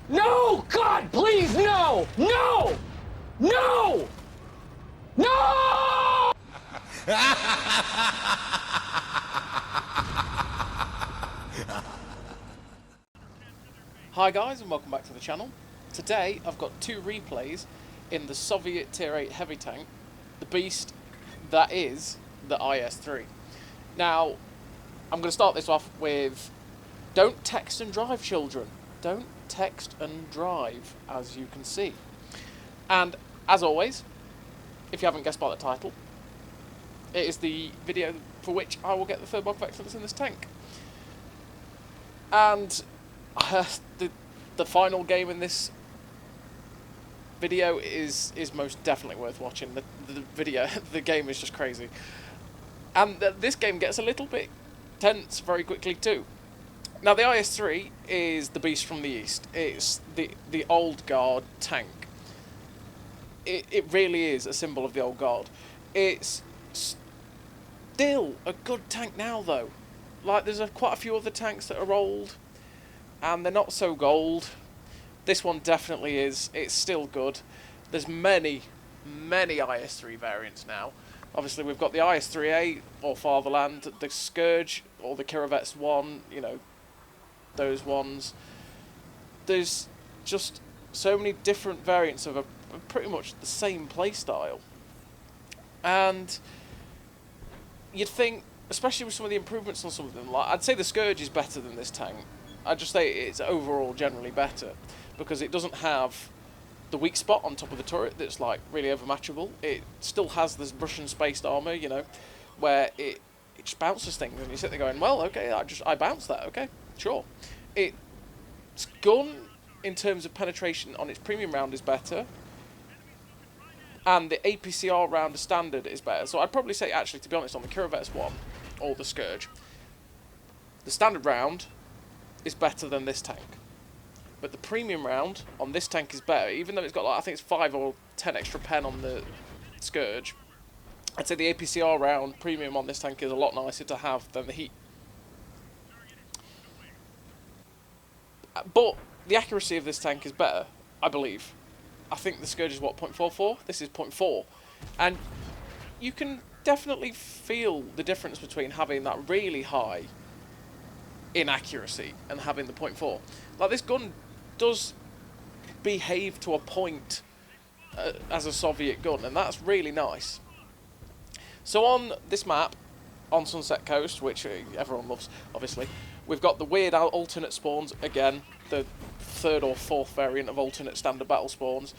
No! God, please, no! No! No! No! Hi guys and welcome back to the channel. Today I've got two replays in the Soviet Tier 8 heavy tank, the beast that is the IS-3. Now, I'm going to start this off with, don't text and drive, children. Don't text and drive, as you can see. And as always, if you haven't guessed by the title, it is the video for which I will get the third mod of excellence in this tank. And the final game in this video is most definitely worth watching. The game is just crazy. And this game gets a little bit tense very quickly too. Now the IS-3 is the beast from the east. It's the old guard tank. It really is a symbol of the old guard. It's still a good tank now though. Like there's quite a few other tanks that are old and they're not so gold. This one definitely is. It's still good. There's many IS-3 variants now. Obviously, we've got the IS-3A, or Fatherland, the Scourge, or the Kirovets 1, you know, those ones. There's just so many different variants of pretty much the same playstyle. And you'd think, especially with some of the improvements on some of them, like I'd say the Scourge is better than this tank. I'd just say it's overall generally better, because it doesn't have the weak spot on top of the turret that's like really overmatchable. It still has this Russian spaced armor, you know, where it just bounces things and you sit there going, well, okay, I bounced that, okay, sure. Its gun in terms of penetration on its premium round is better, and the APCR round, the standard, is better. So I'd probably say, actually, to be honest, on the Kirovets 1 or the Scourge, the standard round is better than this tank. But the premium round on this tank is better, even though it's got, like, I think it's 5 or 10 extra pen on the Scourge. I'd say the APCR round premium on this tank is a lot nicer to have than the Heat. But the accuracy of this tank is better, I believe. I think the Scourge is, what, 0.44? This is 0.4. And you can definitely feel the difference between having that really high inaccuracy and having the 0.4. Like, this gun does behave to a point as a Soviet gun, and that's really nice. So on this map, on Sunset Coast, which everyone loves, obviously, we've got the weird alternate spawns, again, the third or fourth variant of alternate standard battle spawns.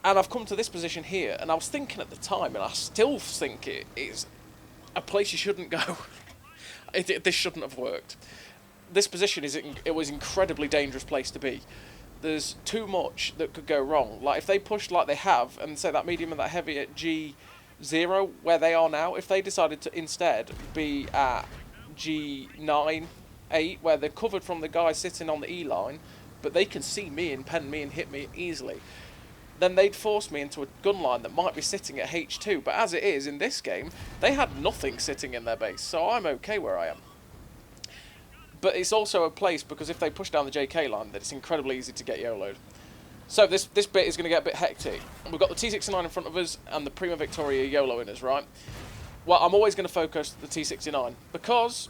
And I've come to this position here, and I was thinking at the time, and I still think it is a place you shouldn't go. This shouldn't have worked. This position it was an incredibly dangerous place to be. There's too much that could go wrong. Like if they pushed like they have, and say that medium and that heavy at G0 where they are now, if they decided to instead be at G9, 8 where they're covered from the guy sitting on the E line, but they can see me and pen me and hit me easily, then they'd force me into a gun line that might be sitting at H2. But as it is, in this game, they had nothing sitting in their base, so I'm okay where I am. But it's also a place, because if they push down the JK line, that it's incredibly easy to get YOLO'd. So this bit is going to get a bit hectic. We've got the T69 in front of us, and the Prima Victoria YOLOing us, right? Well, I'm always going to focus the T69, because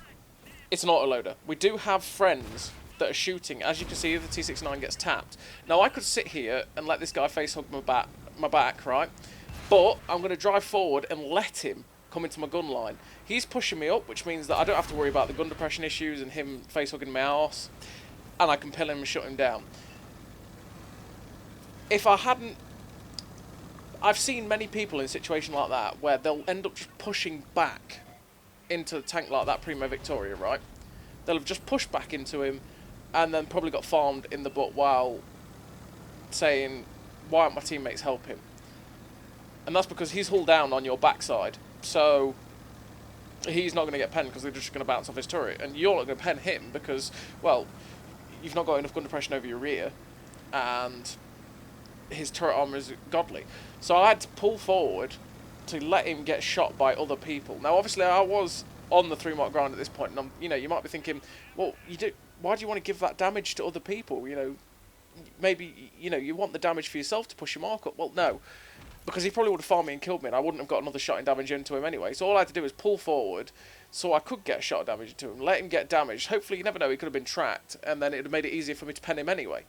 it's an autoloader. We do have friends that are shooting. As you can see, the T69 gets tapped. Now, I could sit here and let this guy face hug my back, right? But I'm going to drive forward and let him come into my gun line. He's pushing me up, which means that I don't have to worry about the gun depression issues and him face hugging my arse, and I can pill him and shut him down. If I hadn't... I've seen many people in a situation like that where they'll end up just pushing back into the tank like that Prima Victoria, right? They'll have just pushed back into him and then probably got farmed in the butt while saying, why aren't my teammates helping? And that's because he's hull down on your backside, so he's not going to get penned because they're just going to bounce off his turret, and you're not going to pen him because, well, you've not got enough gun depression over your rear, and his turret armor is godly. So I had to pull forward to let him get shot by other people. Now, obviously, I was on the 3-mark ground at this point, and you know, you might be thinking, well, why do you want to give that damage to other people? You know, maybe, you know, you want the damage for yourself to push your mark up. Well, no, because he probably would have farmed me and killed me, and I wouldn't have got another shot in damage into him anyway. So all I had to do was pull forward, so I could get a shot of damage into him, let him get damaged. Hopefully, you never know, he could have been tracked, and then it would have made it easier for me to pen him anyway.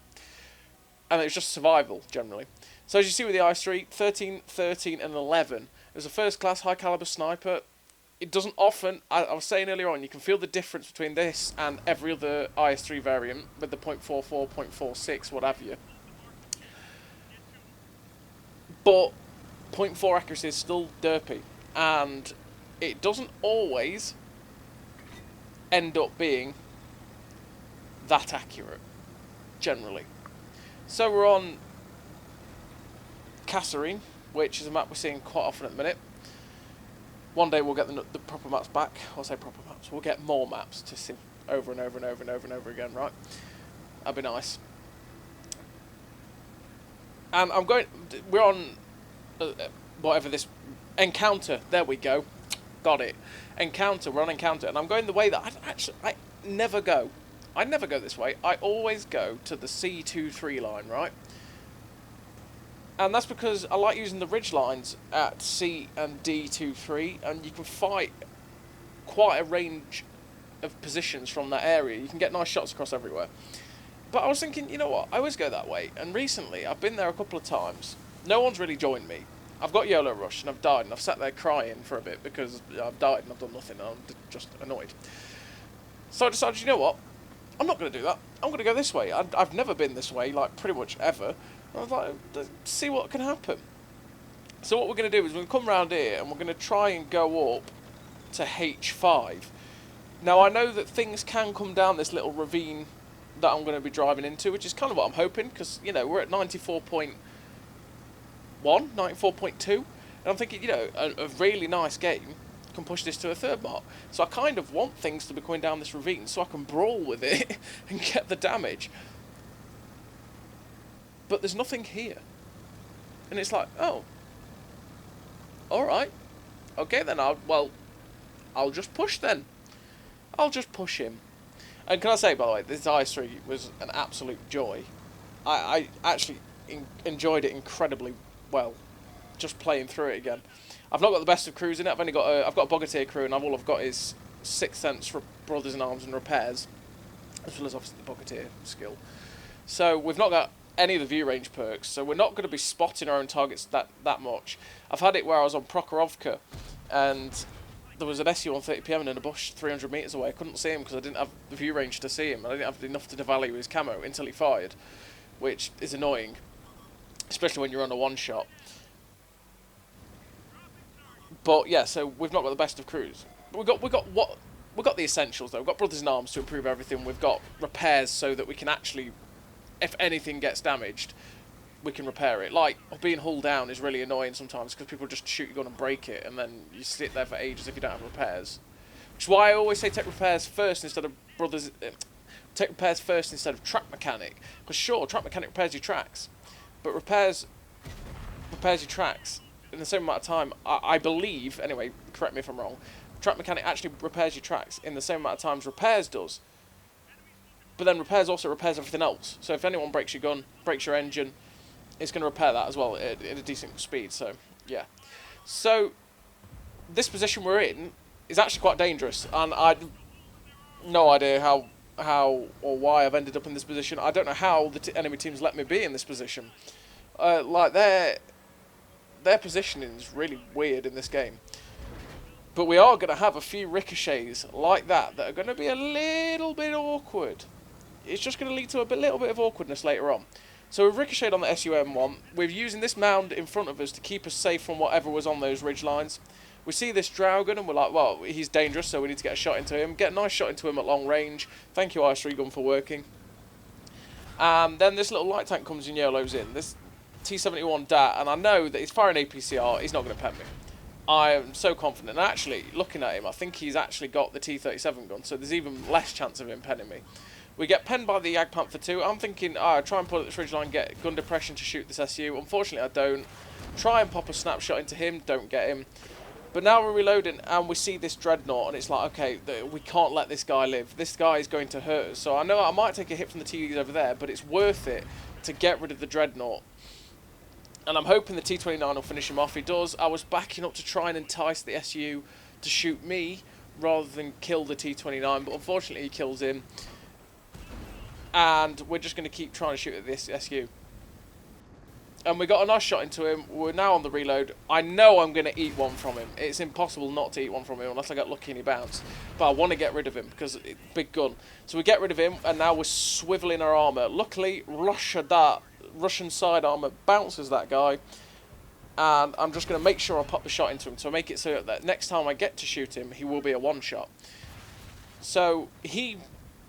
And it was just survival, generally. So as you see with the IS-3, 13, 13, and 11. It was a first-class, high-caliber sniper. It doesn't often, I was saying earlier on, you can feel the difference between this and every other IS-3 variant, with the .44, .46, what have you. But .4 accuracy is still derpy, and it doesn't always end up being that accurate, generally. So we're on Kasserine, which is a map we're seeing quite often at the minute. One day we'll get the proper maps back. I'll say proper maps. We'll get more maps to see over and over and over and over and over again, right? That'd be nice. And we're on whatever this encounter. There we go. Got it. Encounter. We're on encounter, and I'm going the way that I never go. I never go this way. I always go to the C23 line, right? And that's because I like using the ridge lines at C and D23, and you can fight quite a range of positions from that area. You can get nice shots across everywhere. But I was thinking, you know what, I always go that way, and recently I've been there a couple of times. No one's really joined me. I've got YOLO Rush, and I've died, and I've sat there crying for a bit because I've died and I've done nothing, and I'm just annoyed. So I decided, you know what, I'm not going to do that. I'm going to go this way. I've never been this way, like, pretty much ever. I was like, let's see what can happen. So what we're going to do is we're going to come round here, and we're going to try and go up to H5. Now, I know that things can come down this little ravine that I'm going to be driving into, which is kind of what I'm hoping, because, you know, we're at 94.1, 94.2, and I'm thinking, you know, a really nice game can push this to a third mark. So I kind of want things to be going down this ravine so I can brawl with it and get the damage. But there's nothing here. And it's like, oh, alright. Okay then, I'll just push then. I'll just push him. And can I say, by the way, this IS-3 was an absolute joy. I actually enjoyed it incredibly well, just playing through it again. I've not got the best of crews in it. I've got a Bogatir crew, and all I've got is 6th Sense for Brothers in Arms and Repairs, as well as obviously the Bogatir skill. So we've not got any of the view range perks, so we're not going to be spotting our own targets that much. I've had it where I was on Prokhorovka, and there was an SU on 30pm and in a bush 300 metres away. I couldn't see him because I didn't have the view range to see him, and I didn't have enough to devalue his camo until he fired, which is annoying, especially when you're on a one-shot. But yeah, so we've not got the best of crews. We've got the essentials though. We've got Brothers in Arms to improve everything. We've got repairs so that we can actually, if anything gets damaged, we can repair it. Like, being hull down is really annoying sometimes because people just shoot your gun and break it, and then you sit there for ages if you don't have repairs. Which is why I always say take repairs first instead of take repairs first instead of track mechanic. Because sure, track mechanic repairs your tracks, but repairs your tracks in the same amount of time. I believe, anyway, correct me if I'm wrong, track mechanic actually repairs your tracks in the same amount of time as repairs does. But then repairs also repairs everything else. So if anyone breaks your gun, breaks your engine, it's going to repair that as well at a decent speed. So, yeah. So, this position we're in is actually quite dangerous. And I've no idea how or why I've ended up in this position. I don't know how the enemy teams let me be in this position. Like, their positioning is really weird in this game. But we are going to have a few ricochets like that are going to be a little bit awkward. It's just going to lead to a little bit of awkwardness later on. So we've ricocheted on the SUM-1. We're using this mound in front of us to keep us safe from whatever was on those ridge lines. We see this Draugen and we're like, well, he's dangerous, so we need to get a shot into him. Get a nice shot into him at long range. Thank you, IS-3 gun, for working. And then this little light tank comes and YOLOs in. This T-71 DAT, and I know that he's firing APCR. He's not going to pen me. I am so confident. And actually, looking at him, I think he's actually got the T-37 gun, so there's even less chance of him penning me. We get penned by the Jagdpanther 2. I'm thinking, try and pull at this ridgeline, get gun depression to shoot this SU. Unfortunately, I don't. Try and pop a snapshot into him, don't get him. But now we're reloading and we see this dreadnought, and it's like, okay, we can't let this guy live. This guy is going to hurt us. So I know I might take a hit from the TDs over there, but it's worth it to get rid of the dreadnought. And I'm hoping the T-29 will finish him off. He does. I was backing up to try and entice the SU to shoot me rather than kill the T-29, but unfortunately he kills him. And we're just going to keep trying to shoot at this SU. And we got a nice shot into him. We're now on the reload. I know I'm going to eat one from him. It's impossible not to eat one from him unless I get lucky and he bounced. But I want to get rid of him because it's big gun. So we get rid of him, and now we're swiveling our armour. Luckily, Russian side armour bounces that guy. And I'm just going to make sure I pop the shot into him to make it so that next time I get to shoot him, he will be a one-shot. So he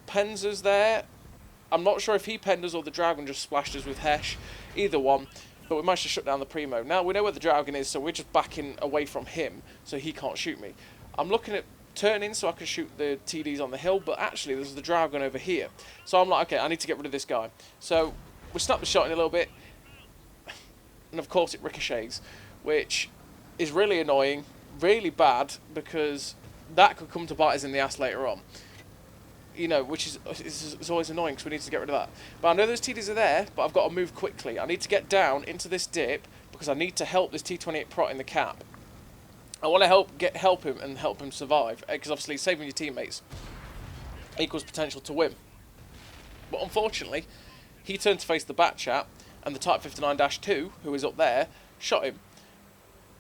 pens us there. I'm not sure if he penned us or the Dragon just splashed us with Hesh. Either one. But we managed to shut down the Primo. Now we know where the Dragon is, so we're just backing away from him so he can't shoot me. I'm looking at turning so I can shoot the TDs on the hill, but actually there's the Dragon over here. So I'm like, okay, I need to get rid of this guy. So we snap the shot in a little bit. And of course it ricochets, which is really annoying, really bad, because that could come to bite us in the ass later on. You know, which is always annoying because we need to get rid of that. But I know those TDs are there, but I've got to move quickly. I need to get down into this dip because I need to help this T-28 Prot in the cap. I want to help him and help him survive, because obviously saving your teammates equals potential to win. But unfortunately, he turned to face the bat chat, and the Type 59-2, who is up there, shot him.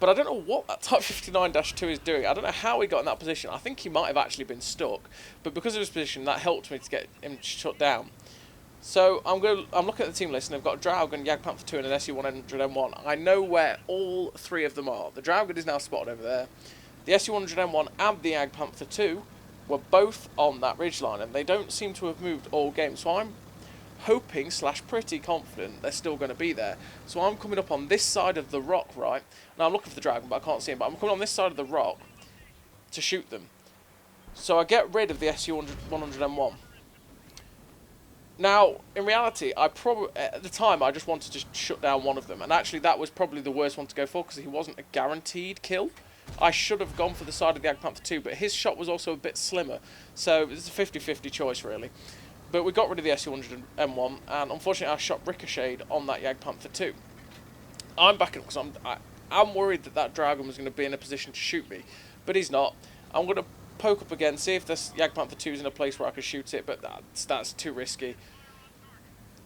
But I don't know what that Type 59-2 is doing. I don't know how he got in that position. I think he might have actually been stuck. But because of his position, that helped me to get him shut down. So I'm looking at the team list, and I've got Dragon, Jagdpanther 2, and an SU-100M1. I know where all three of them are. The Dragon is now spotted over there. The SU-100M1 and the Jagdpanther 2 were both on that ridgeline, and they don't seem to have moved all game. So I'm hoping / pretty confident they're still going to be there. So I'm coming up on this side of the rock, right? Now I'm looking for the Dragon, but I can't see him. But I'm coming on this side of the rock to shoot them. So I get rid of the SU-100M1. Now, in reality, at the time I just wanted to shut down one of them, and actually that was probably the worst one to go for because he wasn't a guaranteed kill. I should have gone for the side of the Jagdpanther 2, but his shot was also a bit slimmer, so it's a 50-50 choice really. But we got rid of the SU-100M1, and unfortunately our shot ricocheted on that Jagdpanther 2. I'm backing up because I'm worried that Dragon was going to be in a position to shoot me, but he's not. I'm going to poke up again, see if this Jagdpanther 2 is in a place where I can shoot it, but that's too risky,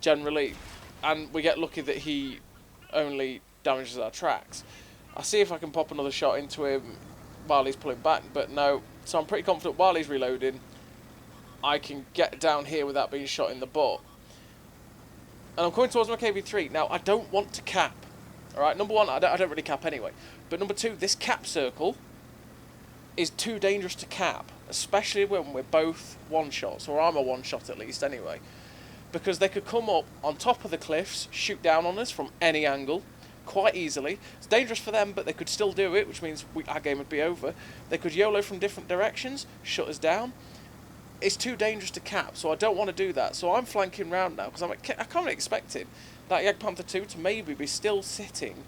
generally. And we get lucky that he only damages our tracks. I see if I can pop another shot into him while he's pulling back, but no. So I'm pretty confident while he's reloading, I can get down here without being shot in the butt. And I'm coming towards my KV-3. Now, I don't want to cap. Alright, number one, I don't really cap anyway. But number two, this cap circle is too dangerous to cap, especially when we're both one-shots, or I'm a one-shot at least anyway. Because they could come up on top of the cliffs, shoot down on us from any angle, quite easily. It's dangerous for them, but they could still do it, which means our game would be over. They could YOLO from different directions, shut us down. It's too dangerous to cap, so I don't want to do that. So I'm flanking round now, because I kind of expected that Jagdpanther 2 to maybe be still sitting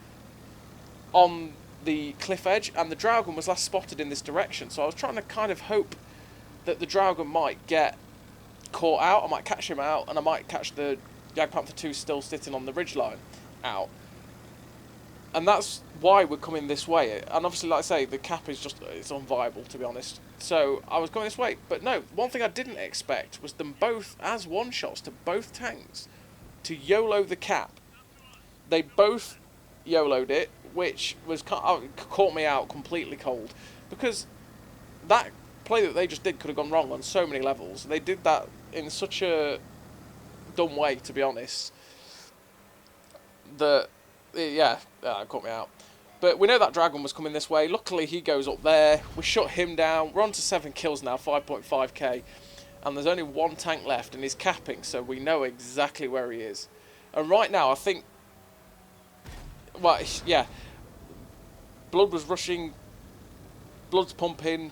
on the cliff edge, and the Dragon was last spotted in this direction. So I was trying to kind of hope that the Dragon might get caught out, I might catch him out, and I might catch the Jagdpanther 2 still sitting on the ridgeline out. And that's why we're coming this way. And obviously, like I say, the cap is it's unviable, to be honest. So I was going this way. But no, one thing I didn't expect was them both, as one-shots to both tanks, to YOLO the cap. They both YOLO'd it, which was caught me out completely cold. Because that play that they just did could have gone wrong on so many levels. They did that in such a dumb way, to be honest, that it caught me out. But we know that Dragon was coming this way. Luckily, he goes up there. We shut him down. We're on to 7 kills now, 5.5k. And there's only one tank left, and he's capping, so we know exactly where he is. And right now, I think... well, yeah. Blood was rushing. Blood's pumping.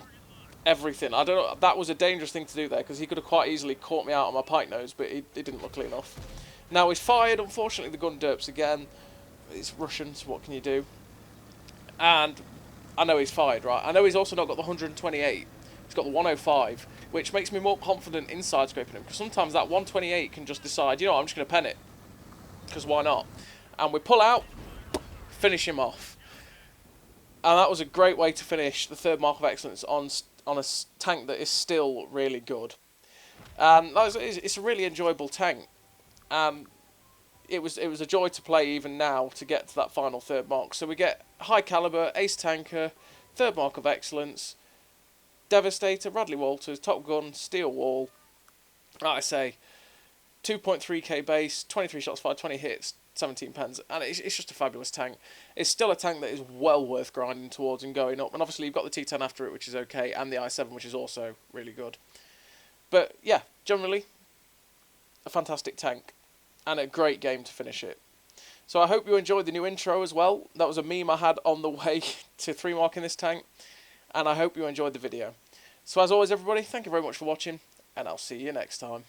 Everything. I don't know. That was a dangerous thing to do there, because he could have quite easily caught me out on my pike nose, but he didn't, luckily enough. Now he's fired. Unfortunately, the gun derps again. It's Russian, so what can you do? And I know he's fired, right? I know he's also not got the 128. He's got the 105, which makes me more confident in side scraping him, because sometimes that 128 can just decide, you know what, I'm just going to pen it, because why not? And we pull out, finish him off. And that was a great way to finish the third mark of excellence on a tank that is still really good. And it's a really enjoyable tank. It was a joy to play even now to get to that final third mark. So we get high caliber, ace tanker, third mark of excellence, Devastator, Radley Walters, Top Gun, Steel Wall. Like I say, 2.3k base, 23 shots fired, 20 hits, 17 pens, and it's just a fabulous tank. It's still a tank that is well worth grinding towards and going up, and obviously you've got the T10 after it, which is okay, and the i7, which is also really good. But yeah, generally, a fantastic tank, and a great game to finish it. So I hope you enjoyed the new intro as well. That was a meme I had on the way to 3-marking this tank, and I hope you enjoyed the video. So as always everybody, thank you very much for watching, and I'll see you next time.